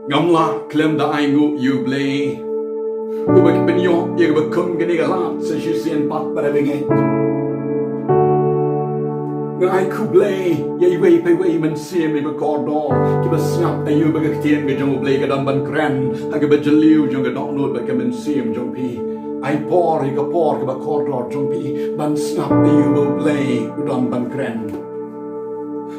Ngamla klem da aingu you Blei. Ubek benyo ye bekum gani galat se shisien pat para benget. Ngai ku Blei ye wei pe wei mynsiem be kordor ki besnap ayu be ktien ge jong Blei ga dam ban kren ha ge bejliu jong ge dok not be mynsiem jong pi. Ai por ge por ge ba kordor jong pi ban snap ayu be Blei udam ban kren.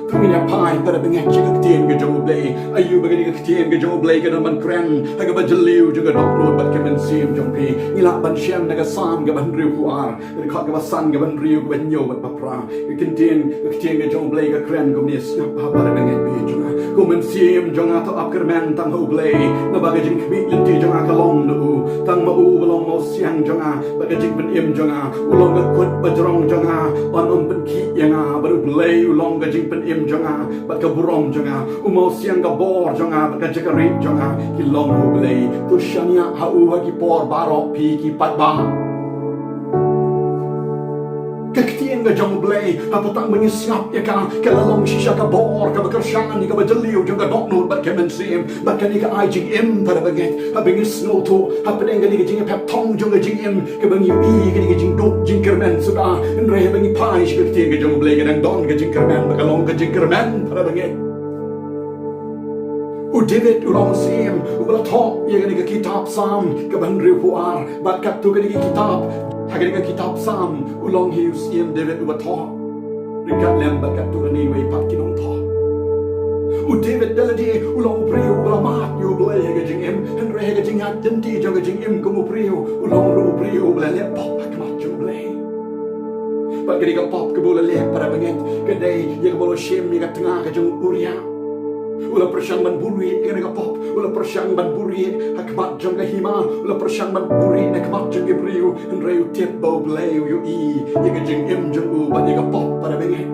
Kaminya pai pada benget jika ktien ke jong Blei ayu bagi ktien ke jong Blei ke daman kren haga bajeliu juga dok not bat ke mynsiem jong pi ngila ban shem naga sam ke bynriew khubor ke khot ke basan ke bynriew ke bynyo bat papra ke ktien ke jong Blei ke kren ke nis apa pada benget pi jong ku mynsiem jong atau ap kyrmen tang ho Blei na baga jing kbi linti jong akalong nu tang ma u belong mo siang jong baga jing ben im jong ulong ke khot bajrong jong on ben ki yang baru Blei ulong ke jing ben im jonga bat ka burom jonga umo siang ka bor jonga bat ka jakari jonga ki long ho Blei tu shania ha u ha ki por baroh pi ki pat ba ka ktien ga jong Blei ha patang mengisap ya ka long shisha ka bor ka bakershan ni ka bajeliu jonga dok not bat ka mynsiem bat ka ni ka ai jing im pada baget ha bingis sngew to ha pedeng ga ni ka jing pep tong jonga jing im ka bang yu i ka ni ka jing dok jing kyrmen sudah nre bangi pai ka ktien ga jong Blei ga dang don ka jing kyrmen ba ka long ka jing kyrmen pada baget u David u long sim u bala top ye ga ni ka kitab sam ka bynriew khubor bat ka tu ka ni ka kitab Hagani ka kitab sam ulong hiu siem David uba tho ringkat lem bat tu ni wei pat kinong tho u David daladi ulong bryw bala mat yu Blei ga jing im henre ga jing hat denti jong ga jing im ko bryw ulong ru bryw bala le pop akmat jong Blei bat gani ka pop ke bola le para benget kedai ye ka bolo shem ye ka tengah ka jong uria ula persyang ban buri ega ga pop ula persyang ban buri hakmat jong ga hima ula persyang ban buri hakmat jong ga bryw nreu tiet bo Blei yu i ye ga jing im jong u ban ye ga pop para benget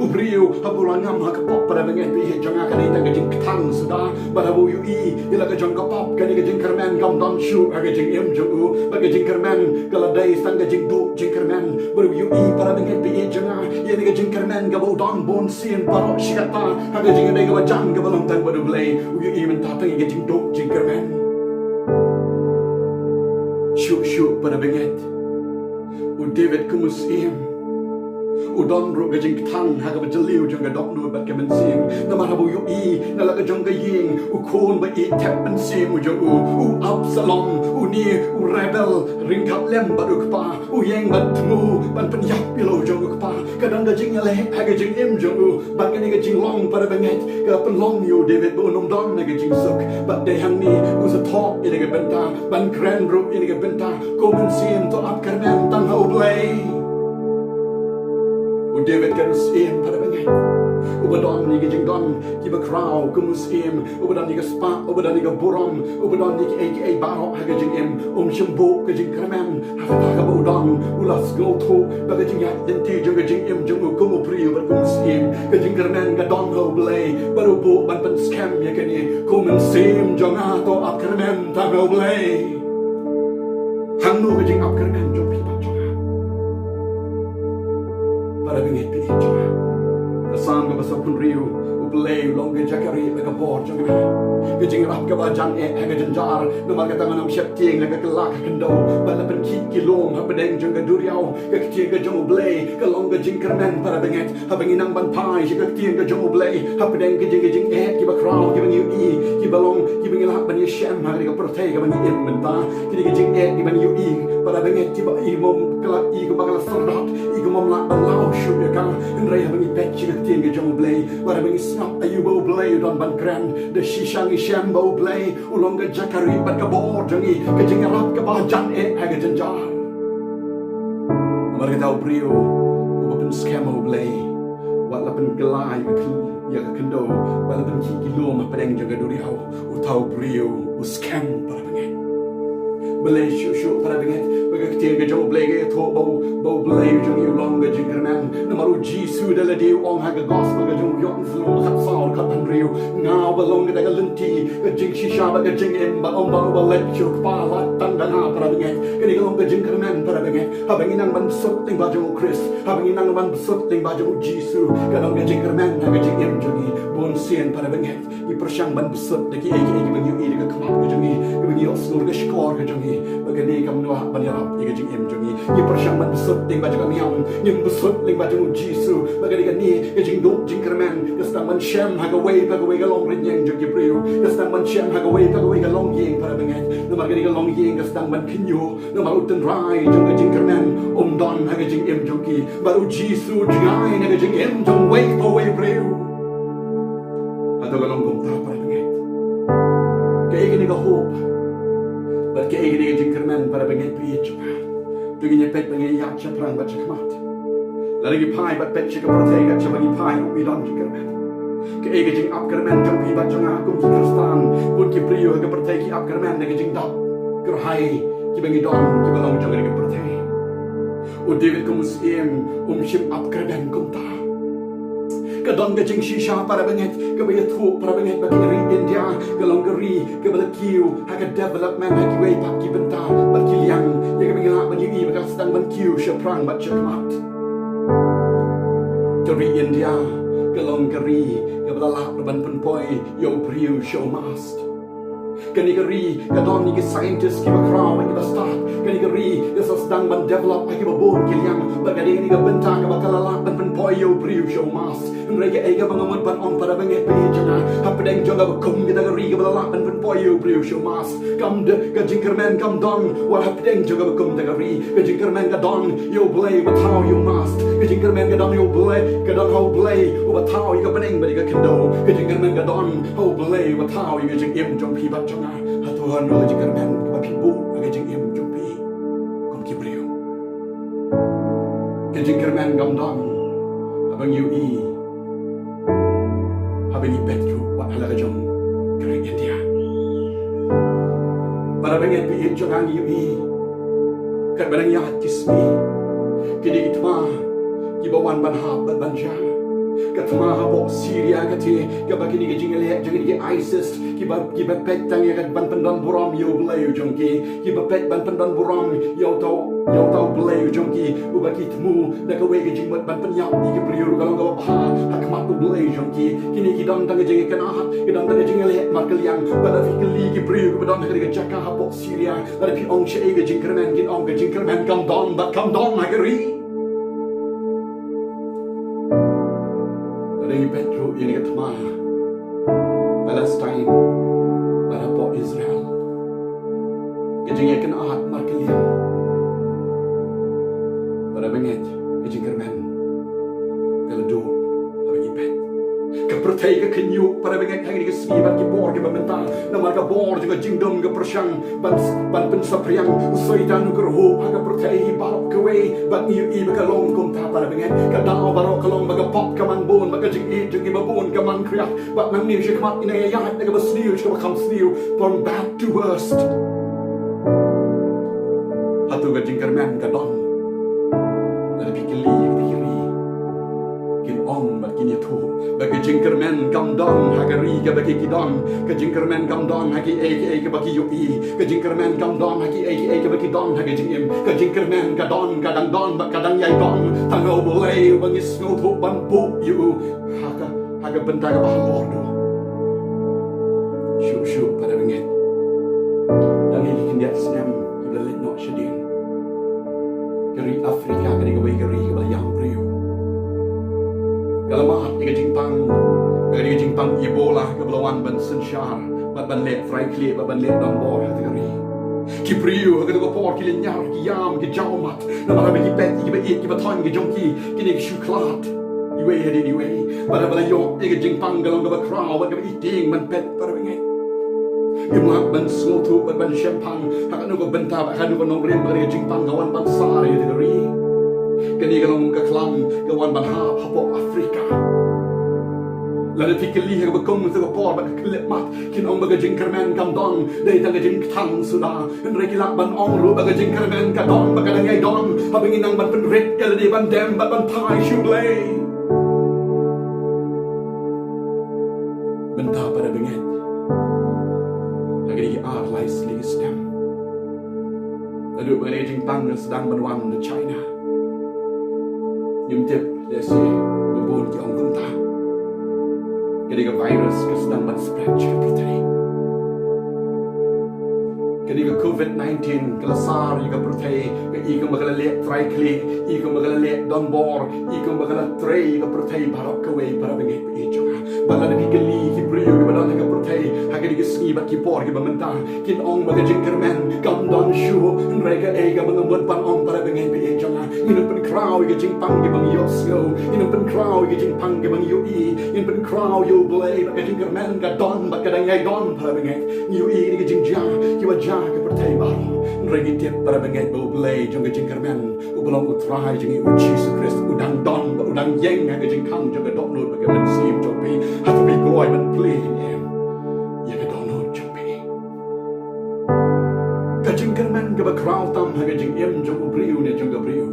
u bryw ha bulangam ha ka pop para benget bi he jong ka ni ta ga jing tang suda bara bu yu i ye la ga jong ga pop ka ni ga jing kyrmen gam don shu ga jing im jong u ba ga jing kyrmen kala dai sang ga jing du jing kyrmen baru yu i para benget bi ye jong ye ni ga jing kyrmen ga bo don bon sien baroh shikata ha ga jing ga jang ga balong tang baru Blei u yu i men ta tang ga jing du jing kyrmen shu para benget u David kumusiem udon ru ga jing tang ha ga bajeliu jong ga dok nu bat ka mynsiem na ma ha bu yu i na la ga jong ga ying u khon ba i tap mynsiem u jong u Absalom u ni u rebel ringkat lem ba du pa u yeng bat mu ban pen yap pilo jong u pa kadang ga jing le ha ga jing im jong u bat ga ni ga jing long para benget ga pen long yu David bu nom don na ga jing suk bat de hang ni u sa thok i ga benta ban kren ru i ga benta ko mynsiem to ap kyrmen tang ho Blei u David kan siem pada benget u badon ni ga jing don ki ba kraw ku musiem u badon ni ga spa u badon ni ga burom u badon ni aka baroh ha ga jing im shembo ga jing kyrmen ha ga ba don u las go to ba ga jing ya denti jong ga jing im jong ku mo bryw ba ku musiem ga jing kyrmen ga don ho Blei baru bu ban pen scam ya kan ni ku mynsiem jong a to ap kyrmen ta ho Blei hang nu ga jing ap kyrmen jong pi ba para benget pi jong kasam ga basok bynriew u Blei long ga jakari ga bor jong ga jing rap ga ba jan e ga janjar no mar ga tangan am shep tieng ga kelak kendo ba la pen ki kilom ha pedeng jong ga duriau ga ktien ga jong Blei ga long ga jing kyrmen para benget ha benginang ban pai ga ktien ga jong Blei ha pedeng ga jing e ki ba kraw ki bang yu i ki balong ki bangila ban ye shem ha ga protei ga ban im men ta ki ga jing e ki ban yu i para benget ki ba i mom kala i ga ba sardot i ga mom la lao shu ya ka nrei ha bang i pet ga ktien ga jong Blei para bang i snap ayu bo Blei don ban kren de shishang i shem bo Blei ulong ga jakari bat ka bor jong i ga jing rap ka ba jan e ha ga janjar mar ga tau bryw u pen scam ho Blei wat la pen gelai ya ka kendo wat la pen ki kilom ha pedeng jong ga duriau u tau bryw u scam para benget Blei shu para benget baga ktien ga jong Blei ga tho bo Blei jong yu long ga jing kyrmen na maru ji su de la di ong ha ga gospel ga jong yon zlo khat saw ka bynriew ngau balong ka lenti ka jing shisha ba ka jing em ba om ba ba let chuk pa la tang danga para benget kini ka jing kermen para benget habangin ang ban sut ting ba jong Chris habangin ang ban sut ting ba jong Jesus ka dong jing kermen ka jing em jongi bon sien para benget i persyang ban besut de ki ege bagi i ka khamat ka jongi ka bagi osur ka skor ka jongi bagani kam no ban yarap i ka jing em jongi i persyang ban besut ting ba jong miam nim besut ting ba jong Jesus bagani ka ni ka jing do jing kermen ka stang ban shem ha ka way ka long rin yang jong bynriew ka stang ban shem ha ka way ka long yeng para benget no bagani ka long yeng ka stang ban kinyo no ma uten Trai jong ka jing kermen don ha ka jing em jong ki baroh Jesus jai na ka jing em jong way for way bynriew atau ka long kum ta para benget ka ege ka hope but ka ege jing kermen para benget pi chupa tuginya pet benget yak chaprang ba chakmat lagi pai bat pet chika protega chabagi pai umi don jing kermen ke ege jing ap kermen jong pi bat jong akum ki kristan pun ki bynriew ha ka protegi ap kermen na ka jing dap kerhai ki bengi don ki balong jong ka protegi o David mynsiem shim ap kermen kum ta ka don ka jing shisha para benget ka ba yathu para benget ba ki ri India ka long ka ri ka ba kiu ha ka development ha ki way pak ki benta ba ki liang ya ka bengi la ba ni ba ka stang ban kiu shaprang ba chakmat ka ri India ka long ka ri ka ba la ban pen poi yo bynriew show mast kani gari ka don ni scientist ki ba kraw ki ba start kani gari ka sa stang ban develop ki ba bon ki liang ba ga ni ka benta ka ba kala ban pen poi yo bynriew show mas nrege ai ga bangamon ban on para banget pe jana hapdeng jonga ba kum ki gari ka ba la ban pen poi yo bynriew show mas kam de ka jing kermen kam don wa hapdeng jonga ba kum de gari ka jing kermen ka don yo Blei with how you must ka jing kermen ka don yo Blei ka don how Blei with how you ka baneng ba ka kendo ka jing kermen ka don how Blei with how you ka jing em jong pi ba jong Tuhan lo jing kermen ka pibu ka jing em jong pi kom ki bynriew ka jing kermen gam don abang yu i abang i petru wa ala ka jong kereng India para benget pi jong ang yu i kat banang ya tismi kini itma ki bawan ban hab ban ja katma habo Syria kati ka bakini ka jing ele jang ni ISIS ki ba pet tang ya ban pandan buram yo Blei jong ki ba pet ban pandan buram yo tau Blei jong ki u ba ki tmu na ka we ka jing ban pan ya ni ki bynriew ka long ka ba hakmat u Blei jong ki kini ki dang tang jing ka na ki dang tang jing ele mar ka liang ba da fi li ki bynriew ka dang ka jaka habo Syria da pi ong she ka jing kermen kin ong ka jing kermen kam don ha ka ri Dari Petro ini ketma Palestine pada po Israel kejing yakin ahat markelian pada benget kejing kermen keledu abang ipet kepertai ke kenyu pada benget hari ke segi ban kibor ke bamental nama ka bor juga jingdom ke persyang ban pensapriang soitan kerho aga pertai baroh kiwei ban yu i baka long kum ta pada benget ka dao baroh kalong baga pop kaman bon baga jing i jing babon kaman kriat bat nang ni shikmat ina ya daga basniu shikam kham sniu from bad to worst hatu ka jing kermen ka don la pikili diri kin ong bat kini tu bagi jing kermen kam don hagari ka bagi kidon ka jing kermen kam don hagi ai ka bagi yu i ka jing kermen kam don hagi ai ka bagi don hagi jing im ka jing kermen ka don kadang don ba kadang yai don tango Blei bagi sngew tu ban pu yu haga benta ka bahor do shu pada benget dan ini kindiat sngew ibla let no shedin kari Afrika kari ka wei kari ka yang bynriew kalau mahat ni jing pang kari jing pang Ebola ka belawan ban sensyar ban let fry clear ban let dan bor ha kari ki bynriew ha ka por ki lenyar ki yam ki jaumat na ba ki pet ki ba ki ba thon ki jong ki ni shu klat iwe ha di iwe bala yo ki jing pang galong ka ba kraw ba ka eating man pet para benget Imak ban sngew tu ban champagne hak anu ko benta ba hanu ko nong rim ba jing pang gawan ban sari de ri kani galong ka klang gawan ban hapo Afrika la de tikeli ha ba kom tu ko por ba klet mat kin ong ba jing kermen kam don dei tang jing tang suda en rekila ban ong ru ba jing kermen ka don ba ka ngai don ha bingin nang ban pen ret ka de ban dem ban pai shu Blei Mentah pada benget. Lagi arlai sling stem. Lalu mengenai jing tang sedang berwan di China. Nyum tip lesi berbun ki ong kunta. Ketika virus ke sedang spread ke pertai. Ketika COVID-19 kelasar ke pertai, ke ikam bakal lihat Trai klet, ikam bakal lihat Donbor, ikam bakal Trai ke pertai baroh kiwei para benget ijong. Bala lagi geli ki bynriew ke badan ke pertai, hagi di sngew khubor ke bamentah, kin ong baga jing kyrmen, kam don shu, mereka ega mengemut pan ong para benget ijong. Inu pen kraw ke jing pang ke bang sngew, inu pen kraw ke jing pang ke bang inu pen kraw Blei, baga jing kyrmen ke don, baga dang don para benget, ke jing kiwei ke pertai baroh. Regi tiap para benget Blei jong ke jing kyrmen, belum Trai jing Jesus Christ, udang don, udang jing ke jing khang jong ke dok nut baga mynsiem jong pi, hatu pi gloi man Blei em, ya ke dok nut jong pi. Ke jing kyrmen ke bakraw tam ke jing em jong bynriew ne jong ke bynriew.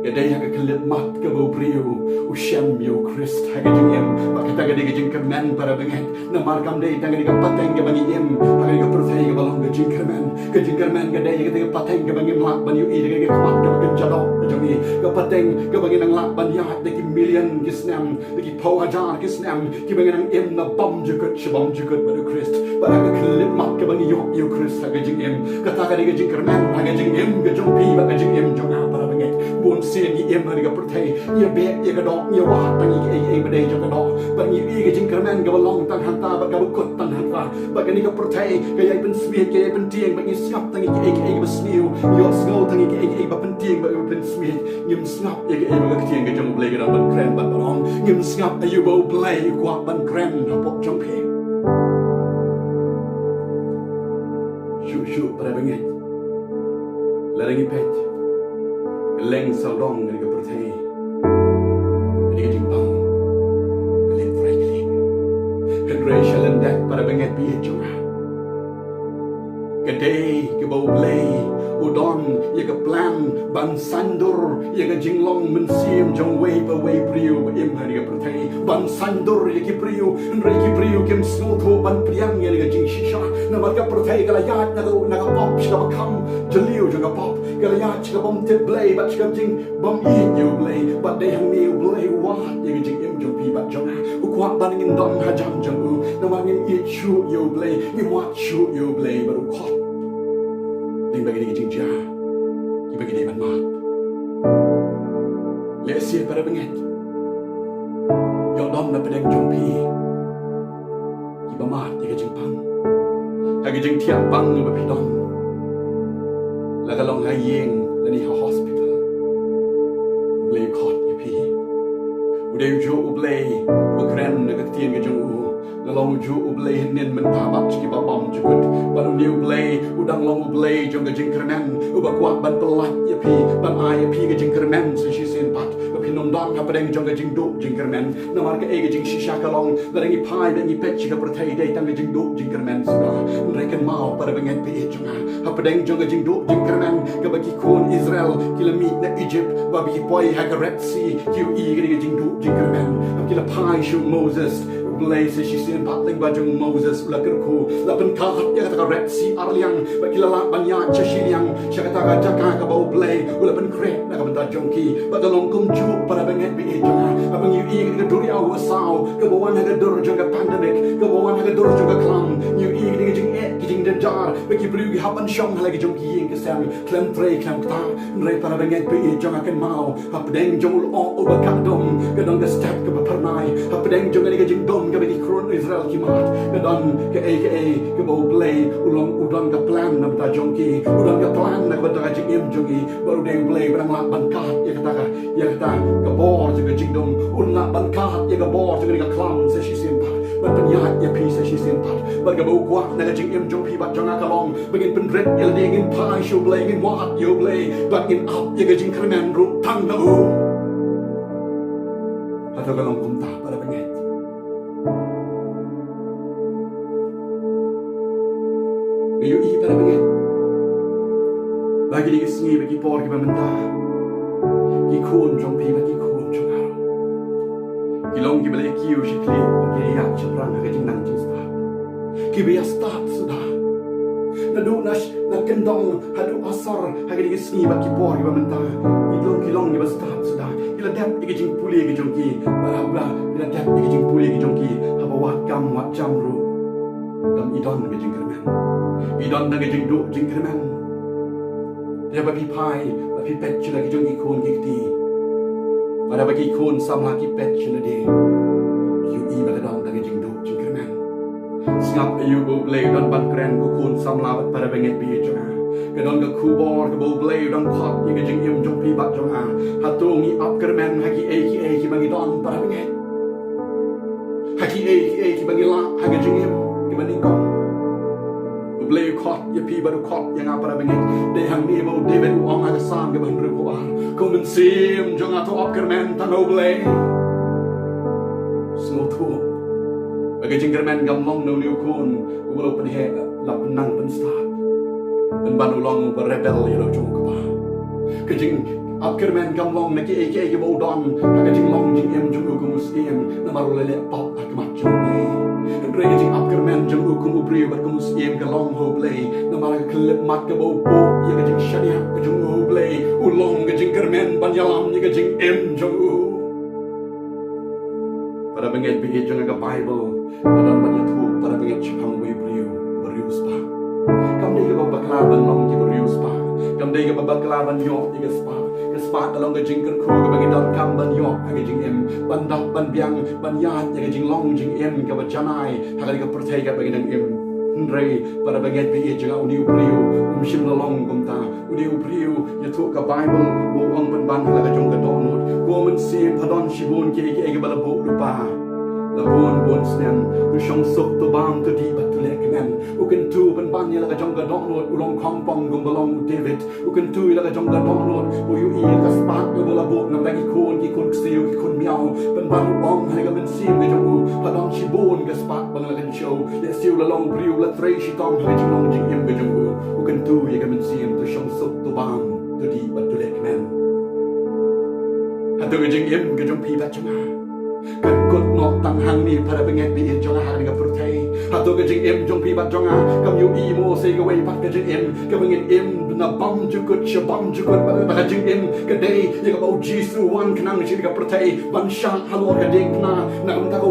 Kedai yang kelit mat ke bynriew, usiam yo Christ ke jing em, bakita ke jing kyrmen para benget, namar kam dei tang ke pateng ke bang em, ke pertai ke balong ke jing kyrmen kedai ke pateng ke bang em lak ban yo ke khot ke jadok jong i, ke pateng ke bang nang lak ban ya de ki million ke snam, de ki pow hajar ke snam, ki bang nang em na bom jukut shbom jukut ba Christ, ba ke kelit mat ke bang yo Christ ke jing em, kata ke jing kyrmen ke jing em ke jong pi ba ke jing em jong para benget, bun sen ni em ke pertai, ye be ye ke dok ye wa bang ye bedai jong ke dok, bang ye ke jing kyrmen ke balong tang hanta ba ke khot tang hanta, ba ke ni ke pertai ke ye pen smith ke ye pen tieng bang ye snap tang ke sngew, yo sngew tang ke ba pen tieng ba pen smith, nyum snap ye ke ba ktien ke jong Blei ke ban kren ban barong, nyum snap ayu Blei kwa ban kren pok jong pe. Shu para benget. Larangi pet. Leng saldong ke pertai. Ke jing pang. Ke Trai klet. Kedrai shalendak para benget pi jong. Kedai ke Blei, udon ye ke plan ban sandur ye ke jinglong mynsiem jong wei bynriew em ke pertai ban sandur ye ke bynriew kem sngew tho ban priang ye ke jing shisha na mar ke pertai kala yat na ka pop shka kam jeliu jong ka pop kala yat shka bom tip Blei bat shka jing bom yo Blei bat de hang new Blei wat ye ke jing em jong pi bat jong u kwa ban ngin don hajam jong u na mar ngin eat shoot yo Blei ngin wat shoot yo Blei baru khot Ding bagi ni jing ja, ki bagi ni ban mat. Lesi para benget. Yo dom na pedeng jong pi. Ki ba mat ye jing pang. Hagi jing tiang pang ba pi dom. La ka long hai yeng la ni hospital. Blei khot ye pi. Udai jo Blei, u kren na ktien ke jong u. Long ju Blei nen men tabat ki ba bom jukut ban new Blei udang long Blei jong ke jing kyrmen u ba kwat ban pelat ye pi ban ai ye pi ke jing kyrmen se shi sen pat ba pi nom dang ha pedeng jong ke jing du jing kyrmen na mar ke e ke jing shisha ka long la ngi pai ben ni pet ki pertai dei tang ke jing du jing kyrmen sudah reken mau para benget pi jong ha pedeng jong ke jing du jing kyrmen ke ba ki kon Israel kilometer na Egypt ba bi poi ha ke Red Sea ki ke jing du jing kyrmen ki la pai shu Moses Blei se shi sen patling bajung Moses ula kerku la pen kahat ya kata Red Sea arliang bagi la banyak chashiliang syakata ka jaka ka bau Blei ula pen kret na ka benta jongki badalong kum ju para benget bi jonga abang yu i ke duri au sao ke bawan ha ke dur jonga pandemic ke bawan ha ke dur jonga klam yu i ke jing ke jing dajar bagi bru hapan shong lagi jongki ing ke sam klem Trai klem ta nrai para benget bi jonga ken mau hapdeng jongul o bakadom ke dong ke step ke pernai hapdeng jonga ke jing dom ke bagi kron Israel ki mat ke don ke ke Blei ulong udon ke plan na beta jongki udon ke plan na beta jing em jongi baru dei Blei berang lak ban kat ya kata ke bor juga jing dom ulak ban kat ya ke bor juga ke klam se shi sen pat ban penyat ya pi se shi sen pat ban ke bau kwa na jing em jong pi bat jonga kalong begin penret ya le ngin pai shu Blei ngin wat yo Blei bat ngin up ya ke jing kyrmen ru tang na u atau kalong kumta para benget Ayo i para benget. Bagi di sngew bagi por ki mentah. Ki kun jong pi bagi kun jong aro. Ki long ki Blei kiu shi klet bagi kiwei ceprang hage jing nang jing start kiwei start sudah nadu nash nakendong hadu asar hage digi sngi ba kibor ba menta idong kilong ni ba start sudah ila dap igi jing puli igi jongki barabla ila dap igi jing puli igi jongki haba wat kam wat jamru dam idon igi jing kermen idon nang igi jing du jing kermen dia bagi pai bagi pet chila igi jong ikon gikti pada bagi ikon samla ki pet chila de yu I ba dong nang igi jing du jing kermen ngap ayu go Blei don ban kren go kun samla bat para benget bi jonga kedon ga khubor ga bo Blei don khot ye ga jing im jong pi bat jonga hatungi up kermen haki ki bangi don para benget haki ki bangi la haki jing im ki bangi kong go Blei khot ye pi ba do khot yang para benget de hang ni bo David ong ha sam ga bynriew ko an ko mynsiem jonga to up kermen tan go Blei sngew thu bagi jingkermen gamlong no liu kun ulo pen he la penang pen start pen ban ulong ber rebel yo jong ka ke jing apkermen gamlong na ki ke bo don ka jing long jing em jong ku musiem na maru le pop ak mat jong ne re jing apkermen jong ku bynriew ber ku musiem ka long ho Blei na maru klep mat ka bo bo ye ka jing shania ka jong ho Blei ulong ka jingkermen ban yalam ye ka jing em jong para benget bi jong ka Bible dalam banyak tu para benget chapang bynriew spa kam dei ga baklaban long ki bynriew spa kam dei ga baklaban yo ki spa dalam ga jingker khu ga bagi don kam ban yo ga jing em ban dok ban biang ban yat ga jing long jing em ga ba janai ha ga perthai ga bagi nang em Trai para benget bi jong bynriew shim long kum ta bynriew ya tu ka Bible bo ong ban ha ga jong ga donut ko mynsiem padon shibun ki ga ba bo lupa la bon sngew tu shong sok to bam tu di bat le kmen u kan tu ban ya la ka jong ga dong lot u long khong pong gum balong David u kan tu la ka jong ga dong lot u yu I ka spark u la bo na bagi kon ki kun ksiu ki kun miao ban u ong ha ga mynsiem ga jong u pa dong chi bon ga spark ban la kan show le siu la long bynriew la Trai shi tong ha ji long jing em ga jong u kan tu ya ga mynsiem tu shong sok to bam tu di bat le kmen ha tu ga jing em ga jong pi bat changa kan kot nok tang hang ni para benget bi jonga ha ga perthai hatu ga jing em jong pi bat jonga kam yu I mo se ga wei pat ga jing em ga benget em na bam ju kot shabam ju kot ba ga jing em ga dei ye ga bo jisu wan khnang shi ga perthai ban sha halo ga ding na kam ta ga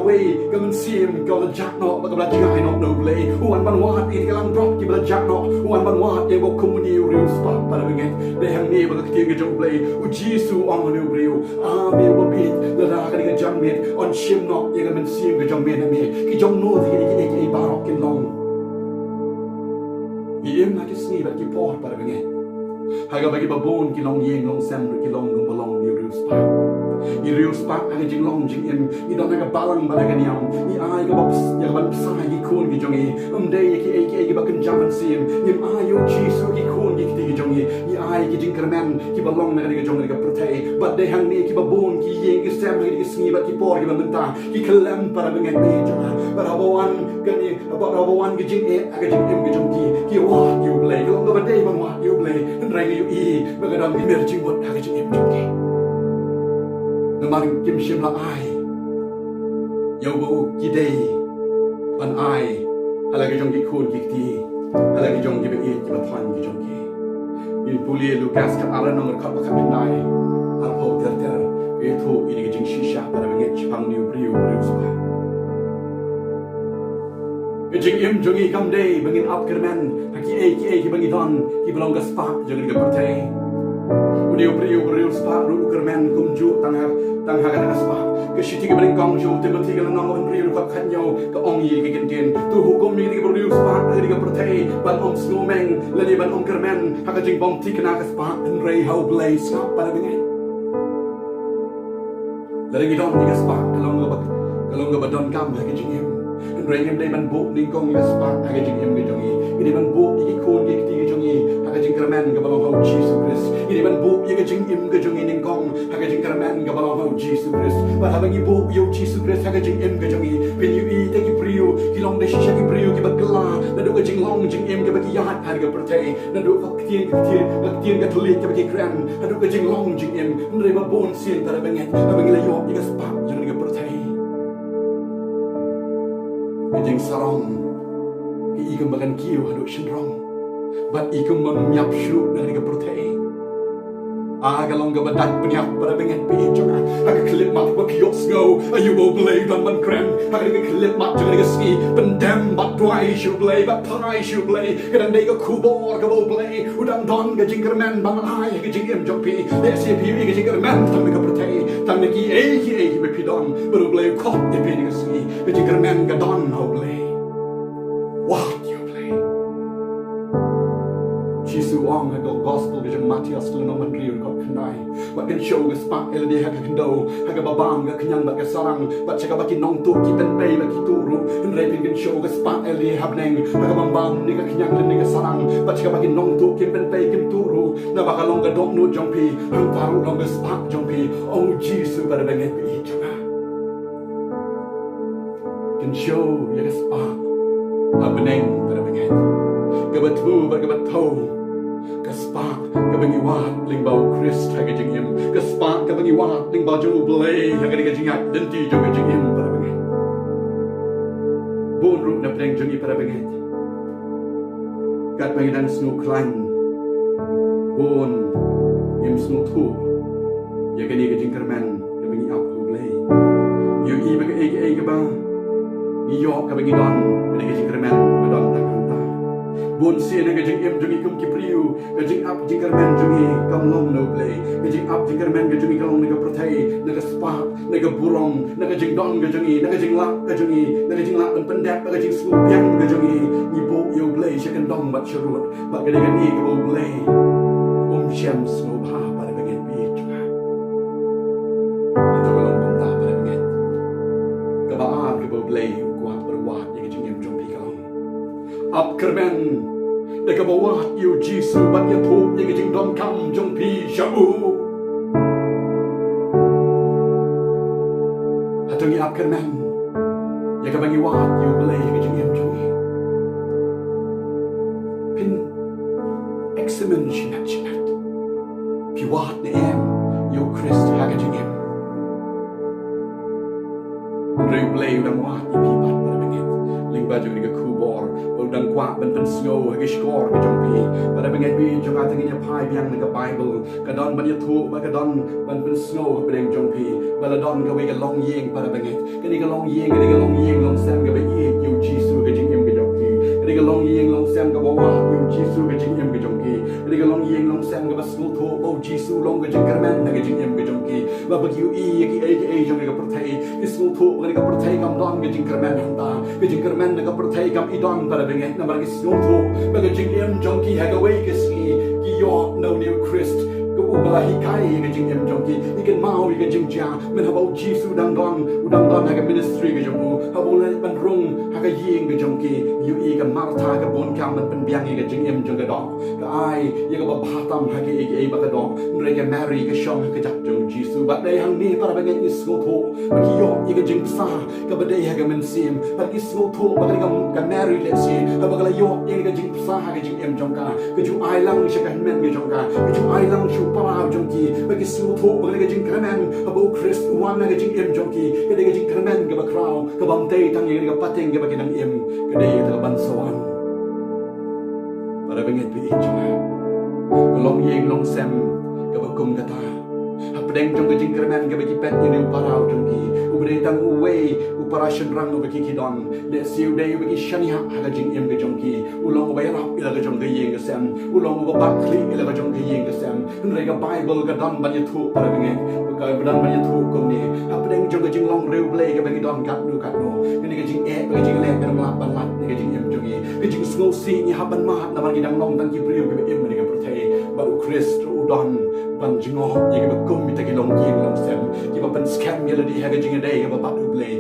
wei ga mynsiem ga la jak no ba ga jing ai no no Blei wan ban wat I ga lang drop ki ba jak no wan ban wat ye bo komuni real spot para benget de hang ni ba ga ktien ga jong Blei u jisu ong no bynriew a me bo bit la ka ga jang met on shim no ye ga mynsiem ga jong met na me ki jong no thi ki baroh kin long I em na ki sni ba ki por para benget ha ga ba ki babon ki long yeng long sem ki long gum balong ni real spot I real spark ang jing long jing em I don nga balang balaga niam I ai ga box ya ban sai gi kun gi jongi day ki ba kan jaman sim nim ayo jisu gi kun gi ti gi jongi I ai gi jing kermen ki balong na ga jongi ga protei but de hang ni ki ba bon ki yeng gi sem gi sni ba ki por gi ba menta ki kelam para bengen be jonga para bawan ga ni ba bawan gi jing aga jing em gi jongi ki wa you Blei ga ba dei ba ma you Blei ndrai gi I ba ga dam gi mer jing bot aga jing em jongi Namang kim shim la ai Yo bo ki dei ban ai hala ga jong ki kun ki ti hala ga jong ki be ki ba than ki jong ki in puli Lucas ka ala nong ka ba ka nai al po ter e thu I ga jing shisha para nge chang ni bynriew spa ke jing im jong I kam dei bangin up kermen ki bangi don ki belong ga spa jong ga pertai bynriew spa ru kermen kum ju tang ha ga spa ke shiti ke bring kong ju Timothy ga nong bynriew ka khanyo ka ong yi ke ken tu hukum ni ke bynriew spa ga pertai ban om sngew meng la ni ban om kermen ha ga jing bom ti kana ka spa Trai how Blei sap para bengai la ni don ni ka spa kalong ga don kam ha ga jing em Trai em dei ban bu ni kong ga spa ha ga jing em ga jong I ini ban bu I kun ki ti ga jong I ha ga jing kermen ga balong how Jesus Christ ini ban bu ye ga jing im ga jong I ning kong ha ga jing kermen ga balong how Jesus Christ ba ha bang I bu yo Jesus Christ ha ga jing im ga jong I pen yu I te ki bynriew ki long de shisha ki bynriew ki ba gla na do ga jing long jing im ga ba ki yat ha ga pertai na do ka ktien ga thulit ka ba ki kran na do ga jing long jing im ndre ba bon sin ta ba nget ha bang I la yo I ga spa jong I ga pertai jing sarong ke ikan bagan kiu hadu shinrong bat ikan menyap syu dari ke protein galong ga badat penyak pada benget pi jonga aga klet mat ba piok sngew ayu bo Blei dan ban krem aga ga klet mat jonga ga ski pendem bat Trai shu Blei bat Trai shu Blei kadang dei ga khubor ga bo Blei udang don ga jing kyrmen bang ai ga jing em jok pi de se pi ga jing kyrmen tam ga protein tam ki e be pi don baroh Blei khot de pi ga ski ga jing kyrmen ga don ho Blei what you Blei Jisu ong ha gospel ga jing Matias lu no bynriew ko khnai wat kan show ga spa eldi ha ka kendo ha ga babam ga knyang ba ga sarang bat chaka ba ki nong tu ki pen pe ba ki turu in re pin kan show ga spa eldi ha bneng ha ga babam ni ga knyang ni ga sarang bat chaka ba ki nong tu ki pen pe kim turu na ba ga long ga dok nu jong pi hang taru long ga spa jong pi ong Jisu ba da benget pi changa kan show ya ga spa ha bneng ba da benget ga ba tu ba ga ba thau Kaspak kabangiwat ling bau Christ haga jing im kaspak kabangiwat ling bau jong Blei haga diga jing identity jong jing im para benget bon ru na preng jong i para benget kat bangidan sngew klan bon im sngew thu ya ga diga jing kyrmen kabangi ap hu Blei yu i ba ga ba ni yo kabangi don diga jing kyrmen ba don ta bon si na ga jing em jong i kum ki priu ga jing ap jing kyrmen jong i kam long no Blei ga jing ap jing kyrmen ga jong i kalong na ga prothai na ga spa na ga burong na ga jing don ga jong i na ga jing lak ga jong i na ga jing lak ban pendap ga jing sngew piang ga jong i ni bo yo Blei shakan dong bat sharut bat ga ga ni ga bo Blei shem sngew ba pada benget pi juga itu kalong pun ta pada benget ga ba ga bo Blei kuat berwat ya ga jing em jong pi kalong ap kyrmen da ka bawat yu Jisu bat ya thu ya ga jing dom kam jong pi shau hatungi ap kyrmen ya ka bangi wat yu Blei ga jing em jong pin examen shinat pi wat na em yu Christ ha ga jing em bynriew Blei udang wat ya pi bat pada benget ling ba jong ga khubor udang kwa ban pen sngew ga skor ga jong pi pada benget pi jong atang nya pai biang na ga Bible ka don ban ya thu ba ka don ban pen sngew ha beng jong pi bala don ga we ga long yeng pada benget ka ni ga long yeng long sam ga ba e yu Jisu ga jing em ga jong pi ka ni ga long yeng long sam ga ba wa yu Jisu ga jing em ga jong pi ka ni ga long yeng long sam ga ba sngew thu bo Jisu long ga jing kyrmen na ga jing em ga jong pi ba ba yu e ki jong ga perthai ki sngew thu ga perthai kam don ga jing kyrmen hanta ga jing kyrmen na ga perthai kam idon pada benget na ba ki sngew thu ba ga jing em jong ki ha ga we ki ski ki yo no new Christ ko ubala hikai ga jing em jong ki ikan mau ga jing ja men ha bo Jisu udang don ha ga ministry ga jong ha bo le ban rung ha ga yeng ga jong ki yu e ga Martha ga bon kam ban pen biang ga jing em jong ga do ga ai ye ga ba bhatam ha ga e ba ga do re ga Mary ga shong ga jak jong Jisu ba dai hang ni para benget ni sngew thu ba ki yo ye ga jing sa ga ba dai ha ga mynsiem ba ki sngew thu ba ga Mary le si ha ba ga yo ye ga jing sa ha ga jing em jong ka ga ju ai lang sha ga men ga jong ka ga ju ai lang shu para jong ki ba ki sngew thu ba ga jing kyrmen ha bo Christ wan na ga jing em jong ki ga dai ga jing kyrmen ga ba kraw ga bam te tang ye ga pateng ga ba ki dang em ga dai ga ban sawan para benget pi jong ga long yeng long sam ga ba kum ga ta ha pedeng jong ga jing kyrmen ga ba ki pet ye parau jong ki u bre tang u we u para shen rang ba ki don de siu dei ba ki shani ha ga jing em ga jong ki u long ba rap ila ga jong ga yeng ga sam u long ba ba kli ila ga jong ga yeng ga sam re ga Bible ga don ban ye thu para benget ga ban ban ye thu kum ni ha pedeng jong ga jing long reu Blei ga ba ki don kat nu kat no ni ga jing e ga jing le ga lap ban lat ni ga jing em jong ga jing sngew si ni ha ban ma na ban ki dang long tang ki priu ga em ni ga prothai ba u Christ u don ban jingo ye ga kum mi ta ki long yeng long sam ki ba ban scam ye la di ha ga jing a dei ga ba u Blei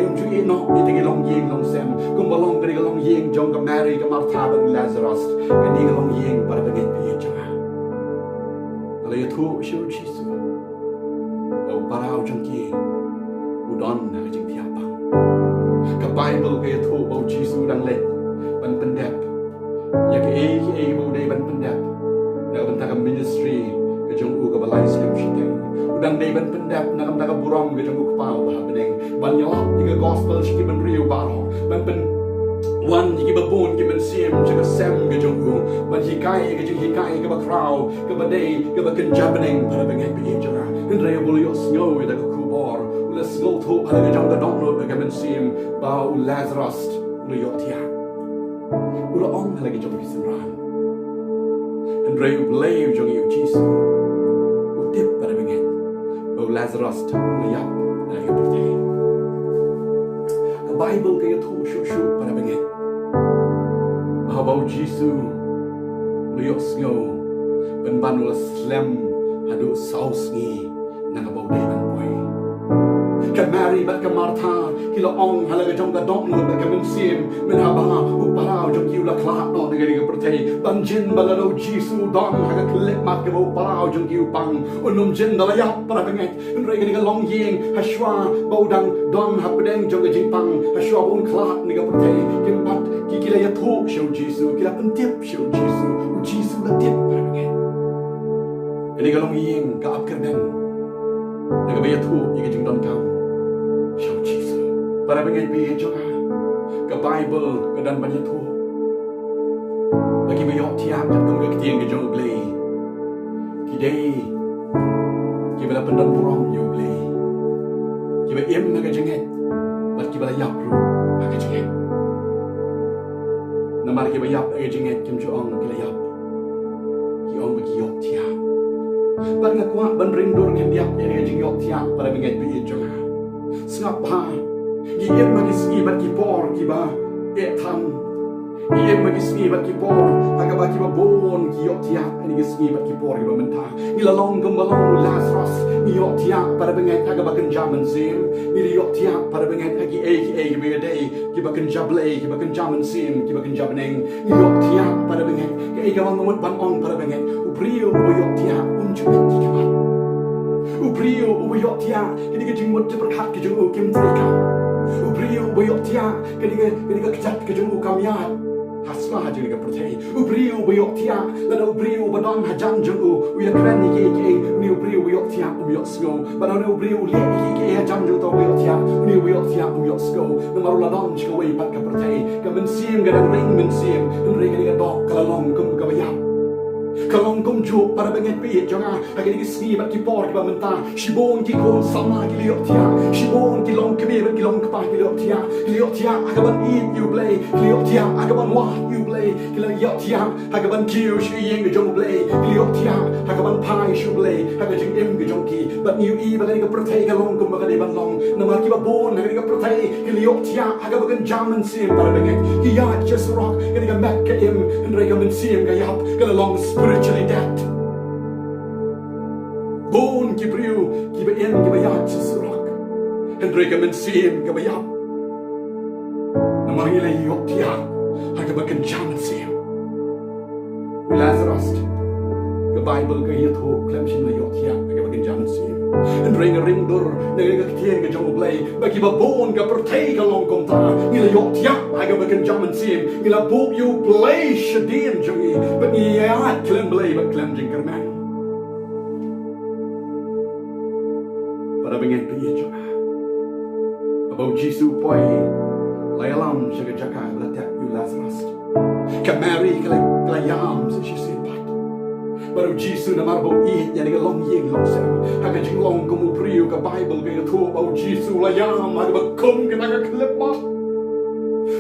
um ju e no ni ta ki long yeng long sam kum ba long ga long yeng jong ga Mary ga Martha ba Lazarus ga ni ga long yeng para benget pi jong la ye thu shu Jisu o parau jong ki u don na ga jing pia pang ka Bible ga ye thu bo Jisu dang le ban pendep ya ke bo dei ban pendep na ban ta ka ministry jong u ka balai slim shiteng udang dei ban pendap nakam naga buram ke jong u kpau ba beneng ban yolap iga gospel shiki bynriew baroh ban pen wan iki babun ki mynsiem jaga sem ke jong u ban hikai ke jing hikai ke ba krau ke ba dei ke ba kenjabeneng para bengai pe jaga bynriew bolio sngew da khubor ula sngew tho ala ke jong da dong no ke mynsiem ba u lazarus ula yotia ula ong ala ke jong bisenran bynriew Blei jong yu jisu utip para bengai ba u lazarus ula yap ala ke pertei ke bible ke thu shu shu para bengai bahwa jisu liok sngew ben banul slem hadu saus ngi nang bau de ban boy ka mary bat ka martha kilo ong halaga jong ka dong no ka mynsiem men haba u parao jong kiu la klat no ngari ka pertei ban jin balalo jisu dong haga klet mat ka bau parao jong kiu pang unum jin dala yap para bengai rei ka long ying hashwa bau dang don hapdeng jong ka jing pang hashwa un klat ni ka pertei kim pat kila ya thu show jisu kila pentip show jisu jisu la tip para bengai ini ka long ying ka ap kerben naga ba ya thu ika jing don kam show jisu para bengai bi jonga ka bible ka dan ban ya thu bagi ba yok tiap kat kum ka ktien ka jong Blei ki dei ki ba pendan buram yu Blei ki ba em naga jenget bat ki ba yap ru naga jenget namar ki ba yap naga jenget kim jo ong ki la yap ki ong ba ki yok tiap ban nga kwa ban ring dur kim yap naga jing yok tiap para bengai bi jonga snap pa ki em ma ki ski bat ki por ki ba e tham Iye magi smi bat ki por aga ba ki ba bon ki yok tiap ani ki smi bat ki por ki ba menta ni la long gum balong Lazarus ni yok tiap para bengai aga ba kenja mynsiem ni yok tiap para bengai agi ki be day ki ba kenja Blei ki ba kenja mynsiem ki ba kenja beneng ni yok tiap para bengai ke ga wang ban ong para bengai u brio u yok tiap chupet ki kamat u brio u yok tiap ke ni jing mot berkat ke jung u kim trika u brio u yok tiap ke ni kejat ke jung u kamiat hasma haji ni percaya u brio u yok tiap la u brio badon hajan jung u ya kren ni ke ni u brio u yok tiap u yok sngew badon u brio le ke hajan jung to u yok tiap ni u yok tiap u yok sngew na maru la don kiwei pat ka percaya ka mynsiem ga ring mynsiem ring ni ga dok ka long kum ka bayam kalong kum ju para bengai pi jonga agi ni ski bat ki por ki ba menta shibon ki kon sama ki liok tia shibon ki long kebe ki long kpa ki liok tia agaban eat you Blei liok tia agaban wa you Blei ki liok tia agaban kiu shi yeng ge jong Blei liok tia agaban pai shu Blei aga jing em ge jong ki bat new e ba ni ga protei ga long kum ba ni ban long na ma ki ba bon ga ni ga protei ki liok tia agaban jaman sim para bengai ki ya just rock ga ni ga mak ka em en re ga mynsiem ga yap ga long spiritually dead. Bon ki brio ki ba en ki ba ya rock. Hendrika mynsiem ki ba ya. Namang ila yok tiya ha ba kan jam mynsiem. Lazarus the Bible ka yet ho klem shin la yok tiya ka ba kan jam mynsiem. Hendrika ring dur na ga ktien ka jong Blei ba ki ba bon ka pertei ka long kom ta ila yok tiya ha ba kan jam mynsiem ila bo you Blei shadin jongi ba ni ya klem Blei ba klem jing kyrmen. Para bengai pi jonga about jisu poi lai alam jaga jaka la tap you Lazarus ka Mary ka yam so she said pat baru jisu na marbo I ya ni long yeng long sem ha ka jing long kumu priu ka Bible ka thu about jisu la yam ha ba kum ka ka klep ma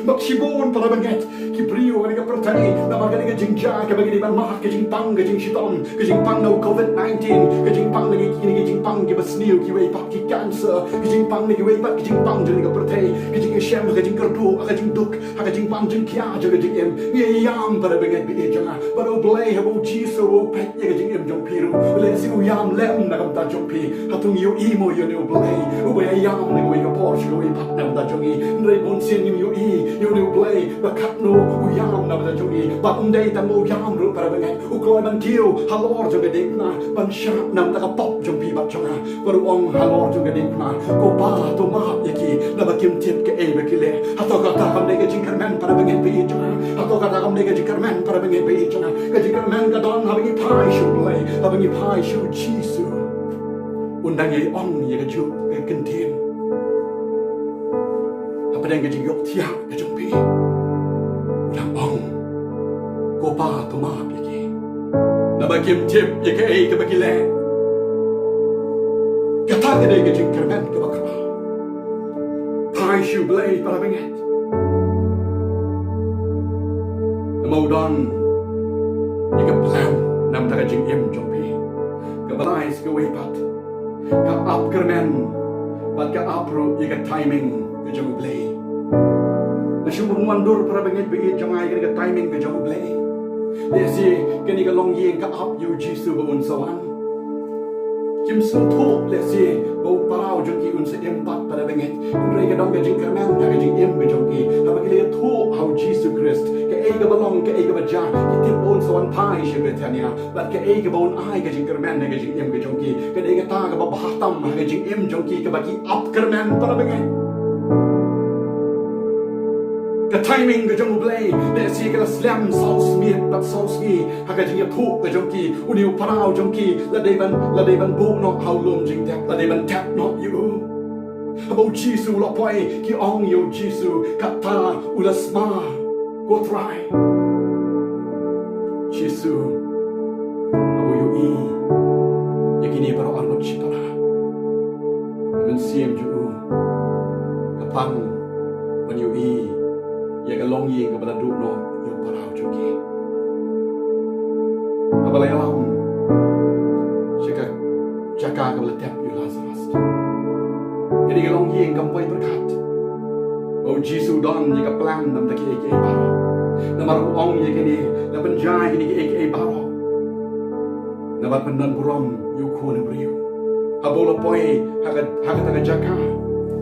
mak shibon para bengai ki priu ka pertai na ma ka jing ja ka ba ni ban ma ka jing pang ka jing shiton ka jing pang no COVID-19 ka jing pang lagi ki jing pang ki ba sngew ki wei pat ki cancer ka jing pang ni ki wei pat ki jing pang jing ka pertai ka jing shem ka jing kerdu ka jing duk ka jing pang jing kya ka jing em ni yam para bengai bi janga baru Blei ha bo jisu bo pet ka jing em jong piru le si u yam lem na kam ta jong pi hatung yu I mo yu ni Blei u wei yam ni wei ka por shi wei pat na ta jong I rei bon sin ni yu I you new Blei bakat no uyam na bata jungi but day ta mo yam ru para benget ukloi ban kiu halor jong geding na ban sharp nam ta pop jong pi bat jonga baru ong halor jong geding na ko pa to ma yaki na bakim tip ke e bekile hato kata kam de jing kyrmen para benget pi jonga hato kata kam de jing kyrmen para benget pi jonga ke jing kyrmen ka don habangi pai shu Blei habangi pai shu jisu undang ye ong ye ka ju ke ktien apa deng ke jing yok tiak ke jong pi undang ong ko pa to ma yaki na bakim tip ye ke e ke bekile kata ke de jing kyrmen ke bakra pai shu Blei para benget Modon, you can plan, nam ta jing im jong pi. Ka balai ke way pat. Ka up kyrmen, but ka apro you can timing ke jong Blei. Na shumun wandur para benget bi jong ai ke timing ke jong Blei. Desi ke ni ka long yeng ka up you jisu ba un sawan. Kim su thu lesi bo parao jong ki un se empat para benget. Rei ka dong ke jing kyrmen ka jing im be jong ki. Ha ba ke thu how Jesus Christ ega balong ke ega baja kitip on sawan pai shibe tania lat ke ega bon ai ke jing kyrmen ke jing em ke jongki ke ega ta ke ba bahatam ke jing em jongki ke baki up kyrmen para bengai ke timing ke jong Blei de si ke slam sauce miet bat sauce gi ha ke jing thu ke jongki uniu parao jongki la de ban bu no how lum jing tap la de ban tap not you about Jesus la poi ki ong yo Jesus kata ulasma go Trai Jesu abu yu i yakini baroh arnot chitara mynsiem ju kapang ban yu i yakalong yeng ka baladu no yu parao juki abalay alam jaka ka balatep yu Lazarus kini kalong yeng kampoy berkat oh Jesu don yaka plan nam taki aka baroh na maru ong yakini na penjai kini aka baroh na bat penan buram yu khone bynriew habola poi hagat taga jaka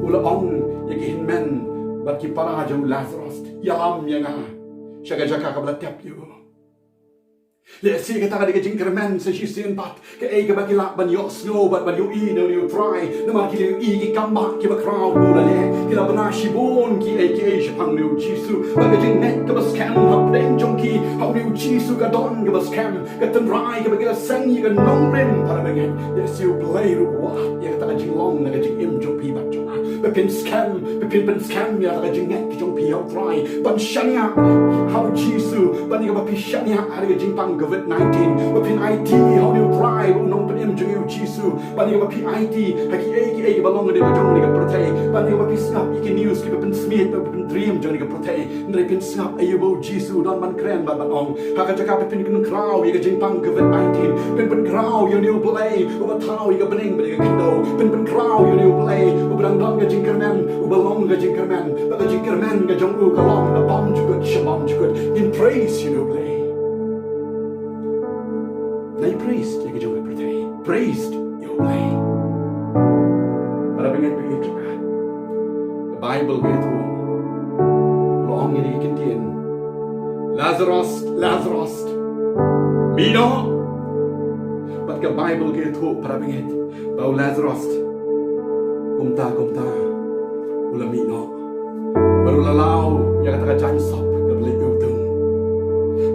ula ong yakin men bat ki para jong Lazarus yalam yanga shaga jaka ka balatep yu Lesi ka taga de jing kyrmen sa shisin pat ke ega bakila ban yo sngew bat ban yo i no you Trai na ma ki i ki kamba ki ba crowd bola le ki la bana shibon ki aka shapang no Jesu ba ka jing net ka ba scam ha den jong ki how no Jesu ka don ka ba scam ka tan Trai ka ba ki la sang yi ka nong rim para bengen lesi Blei ru wa ya ka taga jing long na ka jing im jong pi bat jong ba pin scam ban scam ya taga jing net ki jong pi how Trai ban shania how Jesu ban ni ka ba pi shania ara ka jing pang COVID-19 ba pin IT how you Trai nong pen im jong Jesu ba ni ba pi IT haki aka ba long de ba jong ni ka protei ba ni ba pi snap iki news ki ba pen smith ba pen dream jong ni ka protei ndre pin snap ayu bo Jesu don man kren ba ong haka jaka pin kun kraw ye ka jing pang COVID-19 pen kraw you new Blei ba tau ye ka bening ba ka kindo pen kraw you new Blei ba dang ka jing kyrmen ba long ka jing kyrmen ba ka jing kyrmen ka jong u ka long na bam jugut shabam jugut in praise you new Blei They praised you jong protei praised you Blei para benget bi juga the Bible gitu long ini ktien Lazarus mino but the Bible gitu para benget bau Lazarus kumta ulah mino baru lalau yang kata jansap ke Blei utang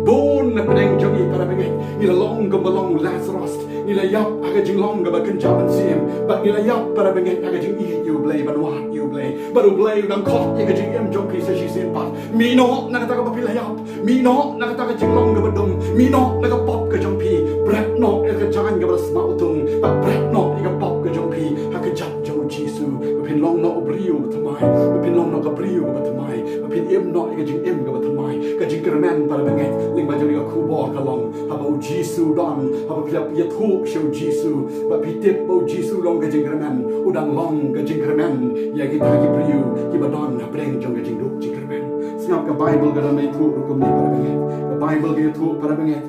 bon na peneng jongi para benget ila long balong Lazarus ila yap aga jing long ba kenja mynsiem but ila yap para benget aga jing i you Blei banwat you Blei baru Blei dang khot aga jing em jong pi sa shi sen pat mino na kata ka pila yap mino na kata ka jing long ga badum mino na ka pop ka jong pi brat no aga jan ga basma utung but brat no aga pop ka jong pi aga jap jong Jesu pin long no bynriew thamai pin long no ka bynriew ba thamai pin em no aga jing em ga ba thamai ka jing kyrmen para benget ling ba jong ka khubor ka long haba Jesu don haba pia pia thu show Jesu ba pitip bo Jesu long ka jing kyrmen udang long ka jing kyrmen ya kita ki bynriew ki ba don na breng jong ka jing du jing kyrmen snap ka Bible ga na mai thu ru ni para benget ka Bible ga thu para benget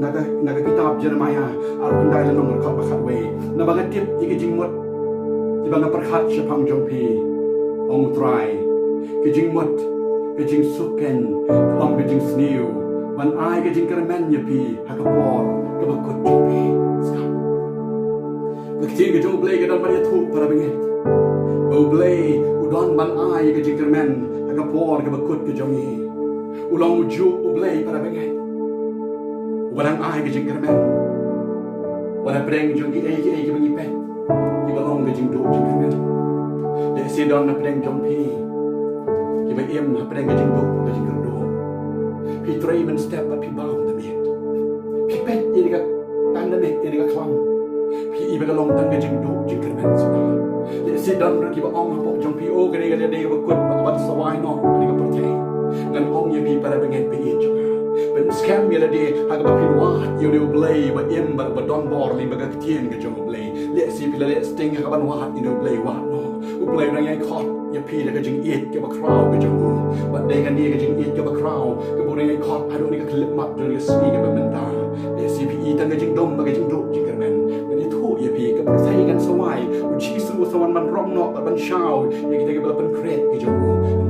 naga kitab Jeremiah ar kundai la nong khot ba khat we na ba ga tip ki jing mot ti ba na par khat shapang jong pi ong Trai ki jing mot ke jing suken om ke jing sngew ban ai ke jing kyrmen ya pi khubor ke bakut pi skam ktien ke jong Blei ke don ban thu para benget Blei udon ban ai ke jing kyrmen khubor ke bakut ke jongi ulong uju Blei para benget Walang ai ke jing kyrmen wala preng jong ki ke bangi pet ki balong ke jing do jing kyrmen de si don na preng jong pi ki ba em na preng ke jing do ke jing do pi Trai men step up pi baum the bit pi pet ini ka tan na bit ini ka klang pi i ba long tan ke jing do jing kyrmen so de si don ki ba ong po jong pi o ke ni ke de ba kut ba sawai no ni ka protei ngan ong ye pi para bengen pi jongเป็นสแคมมีละดีหากว่าพิวาอยู่ในBleiว่าเอ็มว่าดอนบอร์ลีมันก็เทียนกับจงBleiเละสีพิละเละสติงหากว่าว่าอยู่ในBleiว่าเนาะBleiนั่งยังคอดยังพีแล้วก็จึงเอ็ดกับคราวกับจงว่าเด็กกันนี่ก็จึงเอ็ดกับคราวกับบุรียังคอดฮารุนี่ก็คลิปมัดจนก็สีกับมันตาเละสีพีตั้งก็จึงดมมันก็จึงดุจึงกันมันวันนี้ทู่ยังพีกับประเทศกันสวายอุชีสูสวรรค์มันร้องเนาะมันเช้ายังกินกับเป็นเครดกับจง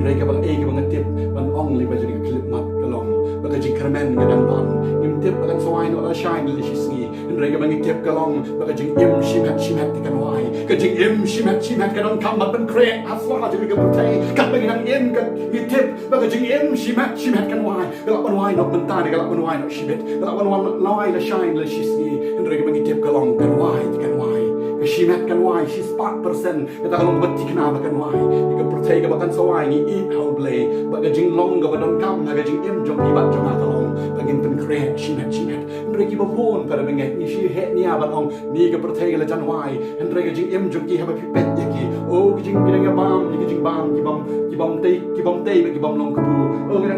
เรกับเอกับมันติบมันอ่องเลยมันจะก็คลิปมัดก็ลองBaka jing kyrmen ngadang don Ngim tip bakan sawai no ala shine li shisngi Nrega bangi tip kalong Baka jing im shimet tikan wai Ka jing im shimet kadon kambat ban krek Asla jing ka putay Kat bangi nang im ka ngi tip Baka jing im shimet kan wai Galak ban wai no mentari galak ban wai no shibit Galak ban wai la shine li shisngi Nrega bangi tip kalong kan wai tikan wai Ka shimet kan wai shis 4% Kata kalong bat tikna bakan wai Ika putay ka bakan sawai ngi eat how Blei Baka jing long ka badon kam Naga jing im jong ibat jong akalong Bagin pen kret shimet Nregi babon pada benget Ni shi het ni abalong Ni ka pertay ka la janwai Nregi jing im jong ki haba pipet yaki Oh ki jing binang bam Ni ki jing bam Ki bam tay Ki bam long kubu Oh ki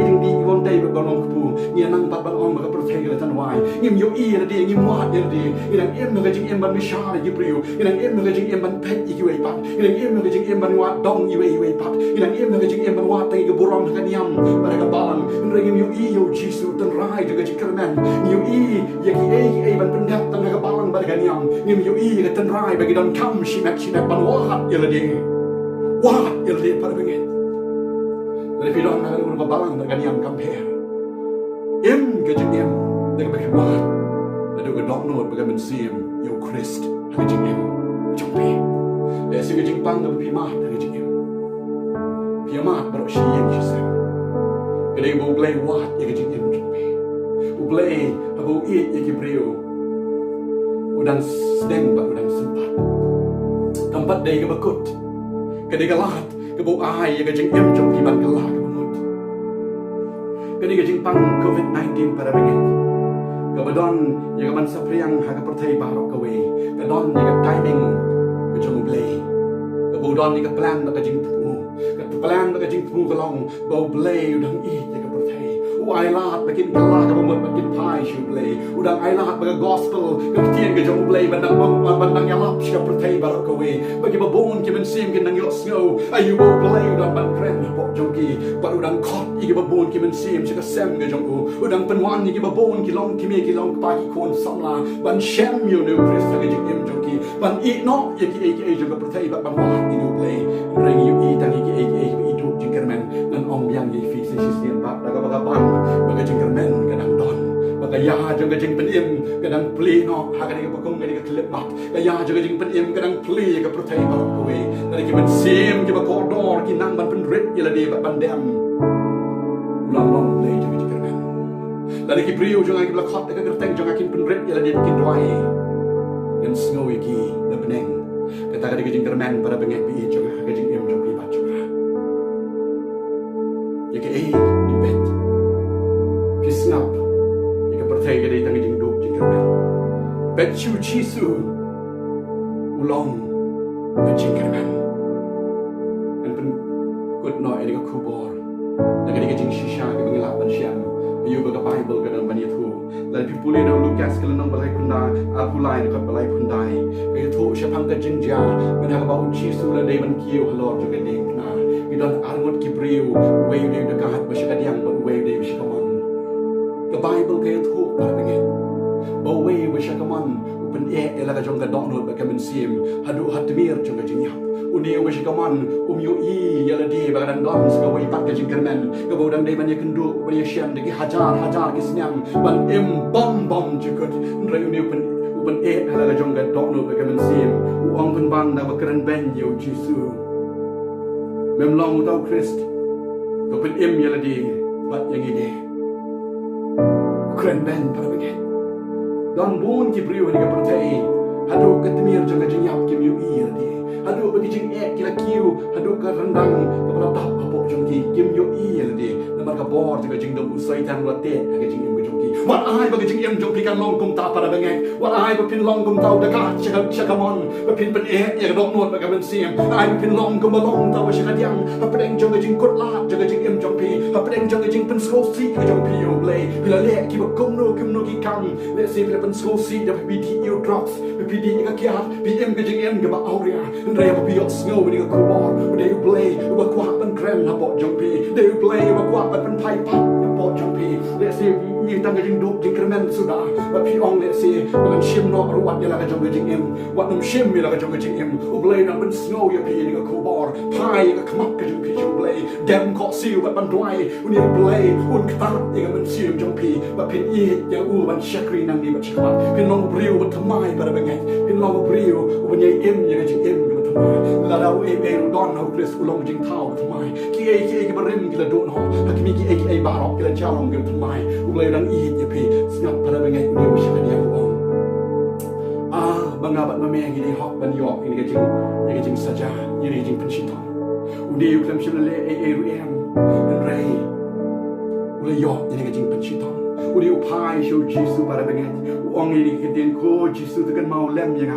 jing di Ki bam tay Ki bam long kubu Ni anang pat balong Maka pertay ka la janwai Ngim yo i na di Ngim wat ya di Inang im naga jing im ban mishara Bynriew Inang im naga jing im ban pet kiwei pat Inang im naga jing im ban wat dong kiwei pat Inang im naga jing im ban wat Tangi ka burong naga niyam Pada ka balang Nregi ngim yo i yo jisu Trai jaga jing kyrmen Ngim i ya ki ban pendat Tanga ka balang pada ka niyam Ngim yo i ka Trai bagi don kam shimet ban wat ya la di Wat ya la di pada benget Dari pidon naga nung ka balang pada ka niyam compare Im ka jing im Daga bagi wat Nadu ka dok nod bagi mynsiem Yo Christ Haga jing im Jong pi Desi ka jing pang Daga pi mat Haga jing im Pi mat baroh shiyem shisem Kadai Blei wat ya ka jing im jong pi Blei habu eat ya ki Bynriew Udang sedeng bat udang sempat Tempat day ka bakut Kadai ka lahat Kabu ai ya ka jing im jong pi ban ka lah ka bangut Kadai ka jing pang COVID-19 pada benget Kabadon ya ka ban sapriang haga pertay baroh kiwei Kadon ya ka timing ka jong Blei Kabudon ya ka plan ba ka jing pu Ka plan ba ka jing pu kalong Bau Blei udang eat ya ka pertay Ai lahat makin kalah ka bumot makin pai shu Blei udang ai lahat baga gospel ka ktien ka jong Blei bandang yalap siya pertay baroh kiwei bagi babon ki mynsiem ki nang sngew ayu bo Blei udang ban kren po jong ki ba udang khot i ki babon ki mynsiem siya ka sem ka jong udang penwan ki babon ki long ki me ki long pa ki kon samla ban shem yo no Christ ka jing im jong ki ban i no ye ki jong ka pertay ban wat i no Blei reng yu i tang ki i du jing kyrmen nan ong yang ye fi se sistem ba daga baga ban Baga jing kyrmen kadang don Baga ya jong ka jing penim kadang pli no Haga ni ka pakong ka ni ka klip mat Kaya jong ka jing penim kadang pli ka pertay baroh kiwei Dari ki mynsiem ki ba khordor ki nang ban penrit ila di bat bandem Ulang long Blei jong ka jing kyrmen Dari ki Bynriew jong ki bla khot ka kerteng jong akin penrit ila di ki Trai Dan sngew ki da beneng Kata ka di ka jing kyrmen pada benget pi jong ka jing im jong pi bat jong Ya ki di bet Kisnap Ika pertay ka day tangi jing duk jing kyrmen Bet chu chisu Ulong Ka jing kyrmen Dan pen Kut no edi ka khubor Daga di ka jing shisha Ka bangilap ban siyam Ayu baga Bible ka nang banit hu Lali pipuli na Lukas ka lanang balay punda Apulay na ka balay punday Kaya tu siya pang ka jing jia Manaka ba chisu la day ban kiyo halor Juga ding na Idon arngot ki Bynriew Wayu day dagahat ba siya kadiyang Wayu day siya kamon The Bible kaya thuk para benget Baway ba siya kaman Upan ela ka jong ka donod ba ka mynsiem Hadu hatmir jong ka jingyap Uniyo ba siya kaman Umyo i yala di bagadan don segala ipat ke jingkermen gabo dan dai banyak kenduk banyak syam degi hajar ke senyam ban bom jikut ndrai uni pen hala jong ga dok no ke mynsiem uang pen ban da bakaran ben yo jisu mem long tau Christ to pen yala di bat yang ini keren ben para begitu dan bun ki beriu ni ka pertai hadu ketemir jaga jenyap kim yu iya di hadu bagi jing kila kiu hadu ka rendang ka beratap apok jong ki kim yu iya di namar ka bor jaga jing dom usai tan rote ka jing im jong ki wat ai bagi jing im jong pi kan long kum ta para bengek wat ai bapin long kum tau da ka chakamon bapin pen ya dok not ba ka mynsiem ai bapin long kum long tau shaka diang apeng jong ka jing kot la jaga jing im jong pi apeng jong ka jing pen sko si ka jong pi yo Blei bila le ki ba kom no ki kang le se bila pen sko si da pi di you drops pi di ka kia pi im ka jing im ka ba auria ndrai ba pi yo sngew ni ka khubor de Blei ba kwa pen krem ha bo jong pi de Blei ba kwa pen pai pat bo jong pi le se ni tang ka jing duk jing kermen sudah ba pi ong le se ba shim no ruat ya la ka jong ka jing im wat num shim ya la ka jong ka jing im Blei na pen sngew ya pi ni ka khubor pai ka kmak ka jong pi jong Blei dem ko si ba ban dwai uni Blei un kta ya ka mynsiem jong pi ba pin i ya u ban shakri nang ni ba chakwa pin long beriu ba thamai para bengai pin long beriu ban yai im ya ka jing im ba thamai la dau e don ho Chris ulong jing thau ba thamai ki ba rim ki la don ho hakimi ki baroh ki la chalong ki thamai u Blei dang i ya pi snap para bengai ni u shaka dia u banga bat mame ngi hok ban yok ni ka jing saja ni ka jing penshitong undi u klem shim le ru em ndrai ule yok ni ka jing penshitong uli upai show jisu para bengai uang ini kedin ko jisu tekan mau lem yang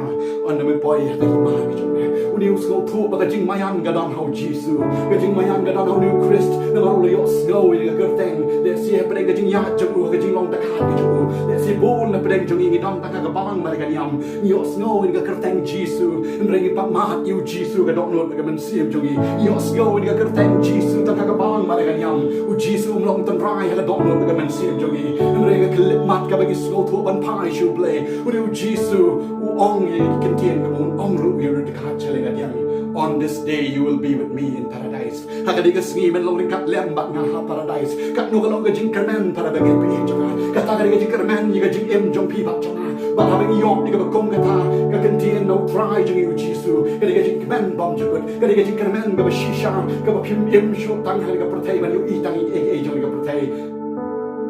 on me boy ta ma ki jong uli usko thu ba jing mayan ga dan how jisu ga jing mayan ga dan how new Christ na ba uli os go ni ga kerteng le si he ga jing ya jong ga jing long ta ka ki jong le si bon na pedeng jong ngi dan ta ka bang ma ga niam ni os go ni ga kerteng jisu nrengi pa ma yu jisu ga dok no ga mynsiem jong ni os go ni ga kerteng jisu ta ka bang ma ga niam u jisu long tan Trai hala dok no ga mynsiem jong mereka kelip mat ka bagi skol tu ban pai shu Blei uri jisu u ong ye ktien ka bon ong ru ye de ka chale ga diam on this day you will be with me in paradise hakadi ka sngi men long kat lem bat nga ha paradise kat no ka long ka jing kermen para bagi pi jonga kata ka jing kermen ni ka jing em jong pi bat jonga ba ha bagi yok ni ka kom ka ta ka ktien no Trai jing u jisu ka ka jing kermen bom jukut ka ka jing kermen ka ba shisha ka ba pim em shu tang ha ka pertai ban yu i tang e jong ka pertai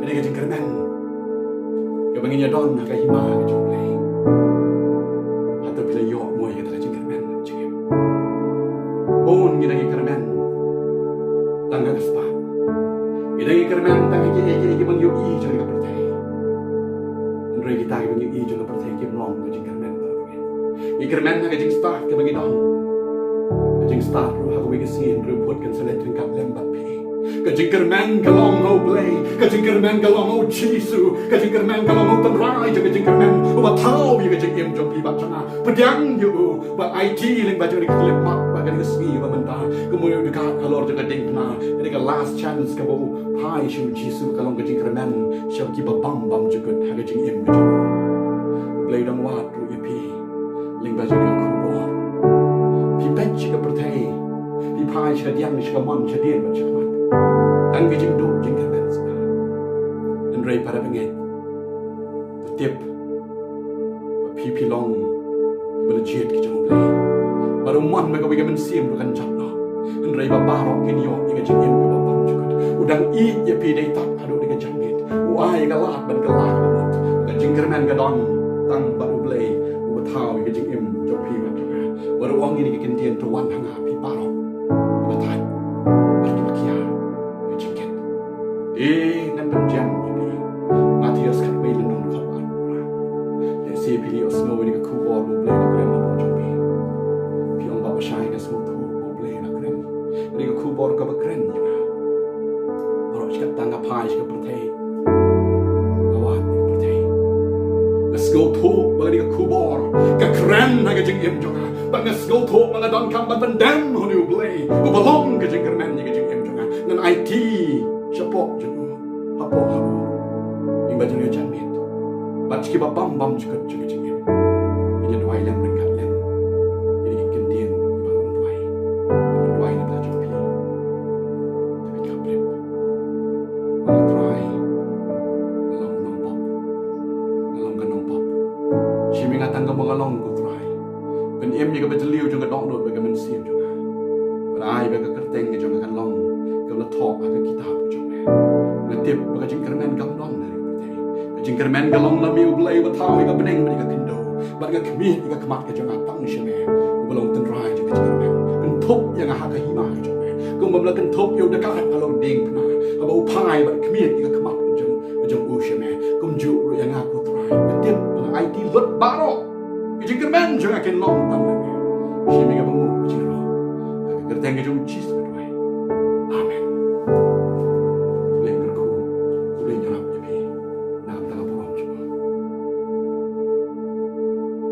ka ka jing kermen ka banginya don ka hima ka jong Blei atau bila yok moy ka jing kermen jing bon ni lagi kermen tangga kaspa ni lagi kermen tangga ki bang yu i jong ka pertai ndrai kita ki bang yu i jong ka pertai ki long ka jing kermen i kermen ka jing start ka bangi don ka jing start ru ha ko wi sin ru put kan selet ring kap lem bat pi ka jing kermen ka long ho Blei ka jing kermen ka long ho jisu ka jing kermen ka long ho Trai ka jing kermen ba thau bi ka jing em jong pi ba changa pedang yu ba IT ling ba jong ni klip mak ba ka ni sgi ba menta ka mo yu ka kalor jong ka ding na ni ka last chance ka bo pai shu jisu ka long ka jing kermen shau ki ba bam jugut ha ka jing em ka jong Blei dang wat ru ye pi ling ba jong ka khubor pi pet chi ka pertai pi pai chi ka diam ni ka mon cha dien ba cha tang ka jing duk jing kermen sa ndrai para bengai tip pi long bela jet ki jong Blei baru man me ka wi ka mynsiem kan chat no ndrai ba baroh ki yo ni ka jing em ka ba bam jukut udang i ye pi dei tak adu ni ka jangit u ai ka lat ban ka lat ba mot ka jing kermen ka don tang baru Blei u ba thau ka jing em jong pi ma tanga baru ong ni ka ktien to wan hanga pi baroh ba thai ba ki ba kia ka jing ket nan ban jam ni pi Matias kat me lan khot an le si pi os no ni ka khubor bu Blei ka krem ba jong pi pi ong ba shai ka smu thu bu Blei na krem ni ka khubor ka ba krem ni na bro ka tang ka pai ka pertai awat ka pertai ka sko thu ba ni ka khubor ka krem na ka jing em jonga ba ka sko thu ba ka don kam ba ban dam ho ni Blei u ba long ka jing kermen ni ka jing em jonga nan IT chapok jong hapo ba jong yo chan mit bat ki ba bam jukat jong jing em ni dwai lem ring kat lem ni kin dien ni ba dwai ni ba jong pi tip baka jing kyrmen gamdon dari bertani. Jing kyrmen galong lamiu Blei batau ika beneng mereka kendo. Baka kemih ika kemat ke jangan tang sheme. Belum Trai jing kyrmen. Kentup yang aha ke hima ke jome. Kumbabla kentup yo dekat along ding pna. Aba upai baka kemih ika kemat ke jang sheme. Kumju yang aku Trai. Ketip baka IT lut baroh. Jing kyrmen jangan ken long tan. Sheme ka bangu jing ro. Kerteng ke jong cheese. Amen.